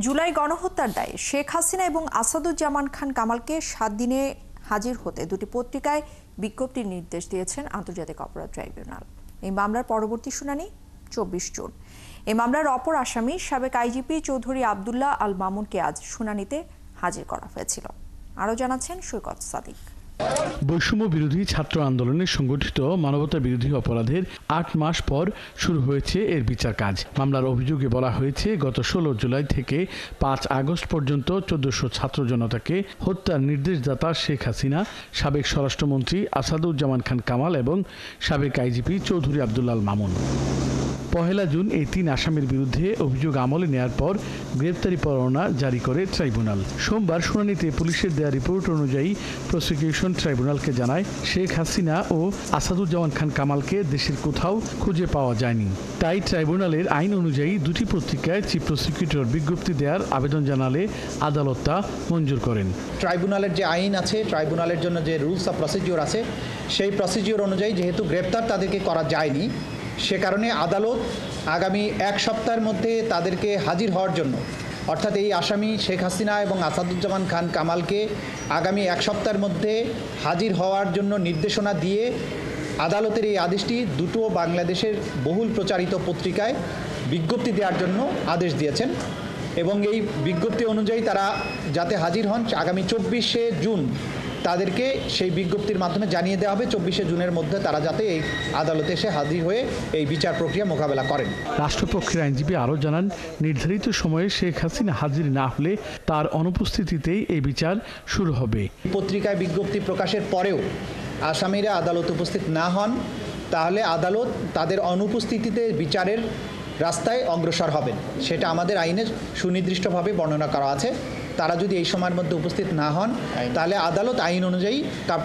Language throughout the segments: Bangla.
জুলাই গণহত্যার দায়ে শেখ হাসিনা এবং আসাদুজ্জামান খান কামালকে 7 দিনে হাজির হতে দুটি পত্রিকায় বিজ্ঞপ্তির নির্দেশ দিয়েছেন আন্তর্জাতিক অপরাধ ট্রাইব্যুনাল। এই মামলার পরবর্তী শুনানি 24 জুন। এই মামলার অপর আসামি সাবেক আইজিপি চৌধুরী আব্দুল্লাহ আল মামুনকে আজ শুনানিতে হাজির করা হয়েছিল। আরও জানাচ্ছেন সৈকত সাদিক। বৈষম্য বিরোধী ছাত্র আন্দোলনে সংগঠিত মানবতা বিরোধী অপরাধের 8 মাস পর শুরু হয়েছে এর বিচার কাজ। মামলার অভিযোগে বলা হয়েছে, গত 16 জুলাই থেকে 5 আগস্ট পর্যন্ত 1400 ছাত্র জনতাকে হত্যার নির্দেশদাতা শেখ হাসিনা, সাবেক স্বরাষ্ট্রমন্ত্রী আসাদুজ্জামান খান কামাল এবং সাবেক আইজিপি চৌধুরী আব্দুল্লাহ আল মামুন। 1 জুন এই 3 আসামির বিরুদ্ধে অভিযোগ আমলে নেয়ার পর গ্রেপ্তারি পরোয়ানা জারি করে ট্রাইব্যুনাল। সোমবার শুনানিতে পুলিশের দেয়া রিপোর্ট অনুযায়ী প্রসিকিউশন ট্রাইব্যুনালকে জানায়, শেখ হাসিনা ও আসাদুজ্জামান খান কামালকে দেশের কোথাও খুঁজে পাওয়া যায়নি। তাই ট্রাইব্যুনালের আইন অনুযায়ী দুটি পত্রিকায় চিফ প্রসিকিউটর বিজ্ঞপ্তি দেওয়ার আবেদন জানালে আদালত তা মঞ্জুর করেন। ট্রাইব্যুনালের যে আইন আছে, ট্রাইব্যুনালের জন্য যে রুলস অফ প্রসিডিওর আছে, সেই প্রসিডিওর অনুযায়ী যেহেতু গ্রেপ্তার তাদেরকে করা যায়নি, সে কারণে আদালত আগামী 1 সপ্তাহের মধ্যে তাদেরকে হাজির হওয়ার জন্য, অর্থাৎ এই আসামি শেখ হাসিনা এবং আসাদুজ্জামান খান কামালকে আগামী 1 সপ্তাহের মধ্যে হাজির হওয়ার জন্য নির্দেশনা দিয়ে আদালতের এই আদেশটি দুটো বাংলাদেশের বহুল প্রচারিত পত্রিকায় বিজ্ঞপ্তি দেওয়ার জন্য আদেশ দিয়েছেন এবং এই বিজ্ঞপ্তি অনুযায়ী তারা যাতে হাজির হন, আগামী 24শে জুন তাদেরকে সেই বিজ্ঞপ্তির মাধ্যমে জানিয়ে দেওয়া হবে 24শে জুনের মধ্যে তারা যাতে এই আদালতে এসে হাজির হয়ে এই বিচার প্রক্রিয়া মোকাবেলা করেন। রাষ্ট্রপক্ষের আইনজীবী আরও জানান, নির্ধারিত সময়ে শেখ হাসিনা হাজির না হলে তার অনুপস্থিতিতেই এই বিচার শুরু হবে। পত্রিকায় বিজ্ঞপ্তি প্রকাশের পরেও আসামিরা আদালত উপস্থিত না হন, তাহলে আদালত তাদের অনুপস্থিতিতে বিচারের রাস্তায় অগ্রসর হবেন। সেটা আমাদের আইনে সুনির্দিষ্টভাবে বর্ণনা করা আছে। তারা যদি এই সময়ের মধ্যে উপস্থিত না হন, তাহলে আদালত আইন অনুযায়ী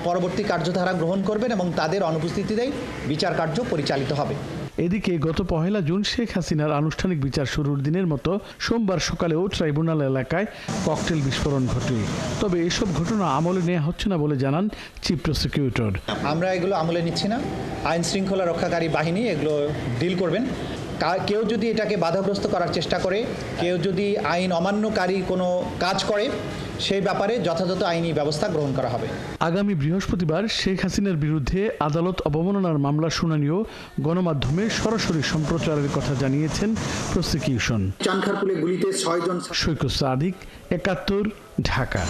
পরবর্তী কার্যধারা গ্রহণ করবেন এবং তাদের অনুপস্থিতিতেই বিচার কার্য পরিচালিত হবে। এদিকে গত 1 জুন শেখ হাসিনার আনুষ্ঠানিক বিচার শুরুর দিনের মতো সোমবার সকালেও ট্রাইব্যুনাল এলাকায় ককটেল বিস্ফোরণ ঘটে। তবে এসব ঘটনা আমলে নেওয়া হচ্ছে না বলে জানান চিফ প্রসিকিউটর। আমরা এগুলো আমলে নিচ্ছি না, আইন শৃঙ্খলা রক্ষাকারী বাহিনী এগুলো ডিল করবেন। কেউ যদি এটাকে বাধাগ্রস্ত করার চেষ্টা করে, কেউ যদি আইন অমান্যকারী কোনো কাজ করে, সেই ব্যাপারে যথাযথ আইনি ব্যবস্থা গ্রহণ করা হবে। আগামী বৃহস্পতিবার শেখ হাসিনার বিরুদ্ধে আদালত অবমাননার মামলার শুনানিও গণমাধ্যমে সরাসরি সম্প্রচারের কথা জানিয়েছেন প্রসিকিউশন। চানখারপুলে গুলিতে 6 জন। সৈকত সাদিক, 71, ঢাকা।